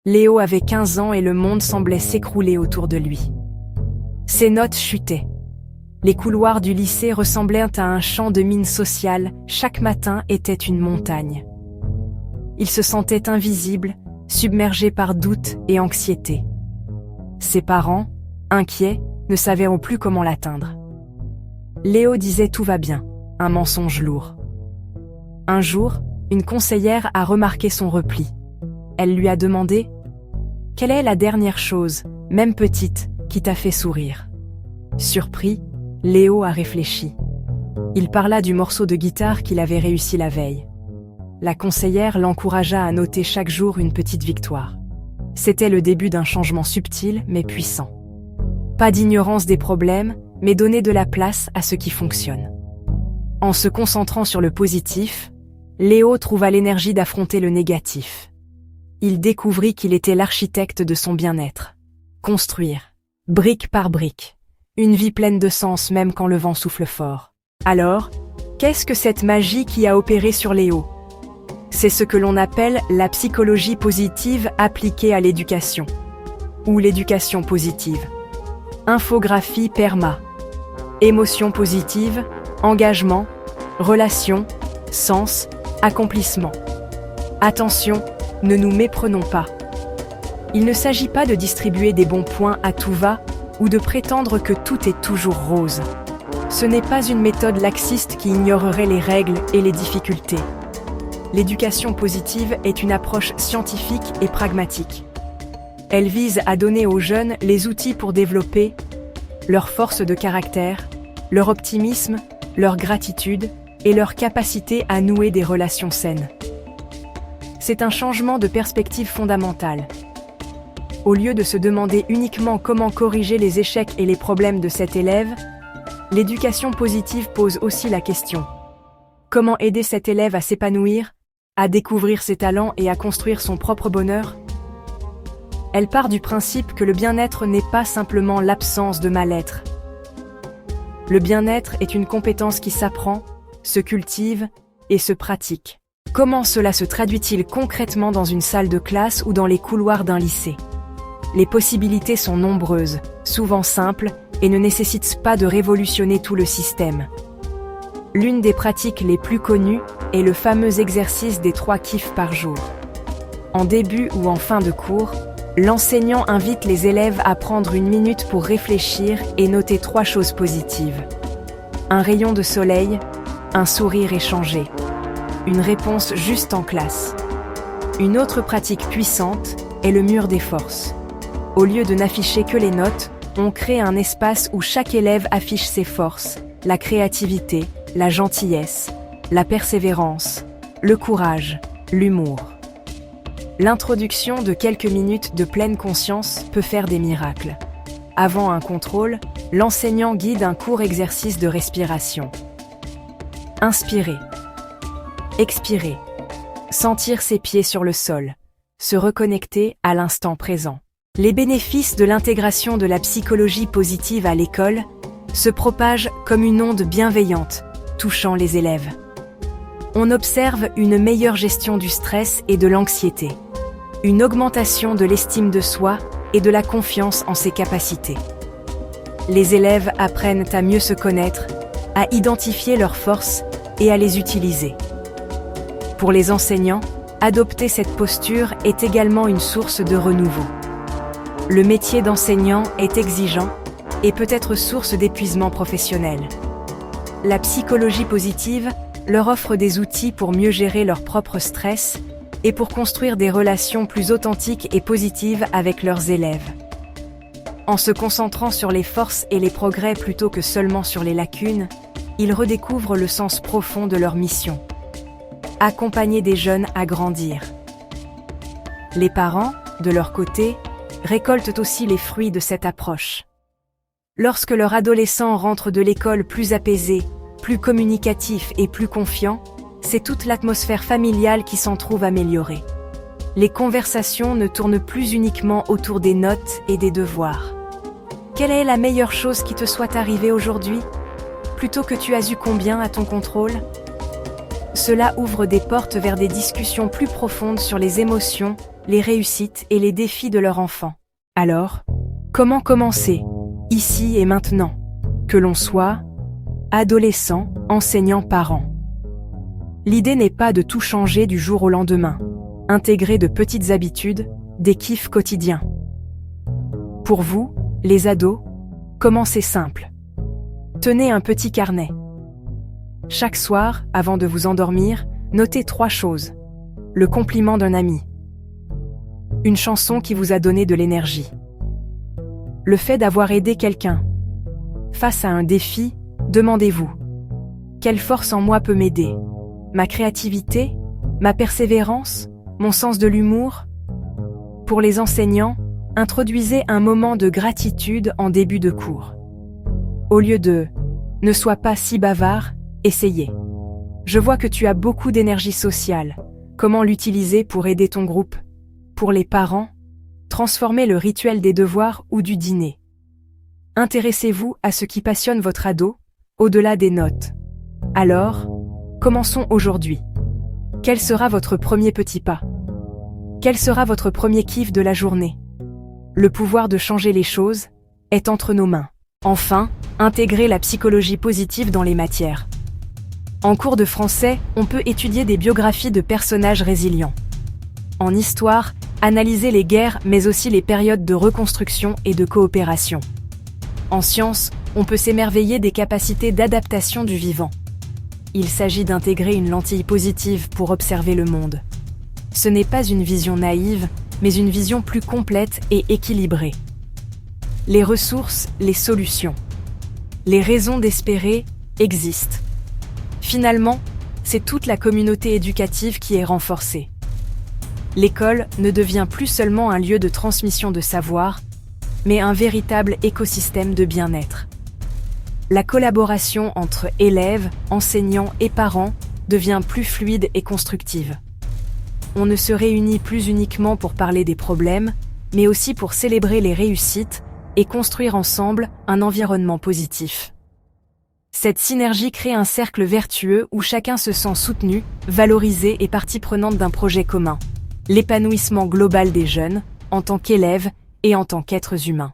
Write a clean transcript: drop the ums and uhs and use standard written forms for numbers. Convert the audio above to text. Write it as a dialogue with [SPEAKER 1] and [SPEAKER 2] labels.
[SPEAKER 1] Léo avait 15 ans et le monde semblait s'écrouler autour de lui. Ses notes chutaient. Les couloirs du lycée ressemblaient à un champ de mines sociales, chaque matin était une montagne. Il se sentait invisible, submergé par doute et anxiété. Ses parents, inquiets, ne savaient plus comment l'atteindre. Léo disait « tout va bien », un mensonge lourd. Un jour, une conseillère a remarqué son repli. Elle lui a demandé « Quelle est la dernière chose, même petite, qui t'a fait sourire ?» Surpris, Léo a réfléchi. Il parla du morceau de guitare qu'il avait réussi la veille. La conseillère l'encouragea à noter chaque jour une petite victoire. C'était le début d'un changement subtil mais puissant. Pas d'ignorance des problèmes, mais donner de la place à ce qui fonctionne. En se concentrant sur le positif, Léo trouva l'énergie d'affronter le négatif. Il découvrit qu'il était l'architecte de son bien-être. Construire, brique par brique, une vie pleine de sens même quand le vent souffle fort. Alors, qu'est-ce que cette magie qui a opéré sur Léo ? C'est ce que l'on appelle la psychologie positive appliquée à l'éducation, ou l'éducation positive. Infographie PERMA. Émotion positive, engagement, relation, sens, accomplissement. Attention, ne nous méprenons pas. Il ne s'agit pas de distribuer des bons points à tout va ou de prétendre que tout est toujours rose. Ce n'est pas une méthode laxiste qui ignorerait les règles et les difficultés. L'éducation positive est une approche scientifique et pragmatique. Elle vise à donner aux jeunes les outils pour développer leur force de caractère, leur optimisme, leur gratitude et leur capacité à nouer des relations saines. C'est un changement de perspective fondamental. Au lieu de se demander uniquement comment corriger les échecs et les problèmes de cet élève, l'éducation positive pose aussi la question: comment aider cet élève à s'épanouir, à découvrir ses talents et à construire son propre bonheur? Elle part du principe que le bien-être n'est pas simplement l'absence de mal-être. Le bien-être est une compétence qui s'apprend, se cultive et se pratique. Comment cela se traduit-il concrètement dans une salle de classe ou dans les couloirs d'un lycée? Les possibilités sont nombreuses, souvent simples, et ne nécessitent pas de révolutionner tout le système. L'une des pratiques les plus connues est le fameux exercice des 3 kiffs par jour. En début ou en fin de cours, l'enseignant invite les élèves à prendre 1 minute pour réfléchir et noter 3 choses positives. Un rayon de soleil, un sourire échangé, une réponse juste en classe. Une autre pratique puissante est le mur des forces. Au lieu de n'afficher que les notes, on crée un espace où chaque élève affiche ses forces, la créativité, la gentillesse, la persévérance, le courage, l'humour. L'introduction de quelques minutes de pleine conscience peut faire des miracles. Avant un contrôle, l'enseignant guide un court exercice de respiration. Inspirer. Expirer. Sentir ses pieds sur le sol. Se reconnecter à l'instant présent. Les bénéfices de l'intégration de la psychologie positive à l'école se propagent comme une onde bienveillante, touchant les élèves. On observe une meilleure gestion du stress et de l'anxiété, une augmentation de l'estime de soi et de la confiance en ses capacités. Les élèves apprennent à mieux se connaître, à identifier leurs forces et à les utiliser. Pour les enseignants, adopter cette posture est également une source de renouveau. Le métier d'enseignant est exigeant et peut être source d'épuisement professionnel. La psychologie positive leur offre des outils pour mieux gérer leur propre stress et pour construire des relations plus authentiques et positives avec leurs élèves. En se concentrant sur les forces et les progrès plutôt que seulement sur les lacunes, ils redécouvrent le sens profond de leur mission. Accompagner des jeunes à grandir. Les parents, de leur côté, récoltent aussi les fruits de cette approche. Lorsque leur adolescent rentre de l'école plus apaisé, plus communicatif et plus confiant, c'est toute l'atmosphère familiale qui s'en trouve améliorée. Les conversations ne tournent plus uniquement autour des notes et des devoirs. Quelle est la meilleure chose qui te soit arrivée aujourd'hui, plutôt que tu as eu combien à ton contrôle? Cela ouvre des portes vers des discussions plus profondes sur les émotions, les réussites et les défis de leur enfant. Alors, comment commencer, ici et maintenant, que l'on soit adolescent, enseignant, parent? L'idée n'est pas de tout changer du jour au lendemain. Intégrer de petites habitudes, des kiffs quotidiens. Pour vous, les ados, commencez simple. Tenez un petit carnet. Chaque soir, avant de vous endormir, notez 3 choses. Le compliment d'un ami. Une chanson qui vous a donné de l'énergie. Le fait d'avoir aidé quelqu'un. Face à un défi, demandez-vous: quelle force en moi peut m'aider? Ma créativité? Ma persévérance? Mon sens de l'humour? Pour les enseignants, introduisez un moment de gratitude en début de cours. Au lieu de « ne sois pas si bavard », essayez. Je vois que tu as beaucoup d'énergie sociale. Comment l'utiliser pour aider ton groupe? Pour les parents, transformez le rituel des devoirs ou du dîner. Intéressez-vous à ce qui passionne votre ado, au-delà des notes. Alors, commençons aujourd'hui. Quel sera votre premier petit pas? Quel sera votre premier kiff de la journée? Le pouvoir de changer les choses est entre nos mains. Enfin, intégrez la psychologie positive dans les matières. En cours de français, on peut étudier des biographies de personnages résilients. En histoire, analysez les guerres mais aussi les périodes de reconstruction et de coopération. En sciences, on peut s'émerveiller des capacités d'adaptation du vivant. Il s'agit d'intégrer une lentille positive pour observer le monde. Ce n'est pas une vision naïve, mais une vision plus complète et équilibrée. Les ressources, les solutions. Les raisons d'espérer existent. Finalement, c'est toute la communauté éducative qui est renforcée. L'école ne devient plus seulement un lieu de transmission de savoir, mais un véritable écosystème de bien-être. La collaboration entre élèves, enseignants et parents devient plus fluide et constructive. On ne se réunit plus uniquement pour parler des problèmes, mais aussi pour célébrer les réussites et construire ensemble un environnement positif. Cette synergie crée un cercle vertueux où chacun se sent soutenu, valorisé et partie prenante d'un projet commun. L'épanouissement global des jeunes, en tant qu'élèves et en tant qu'êtres humains.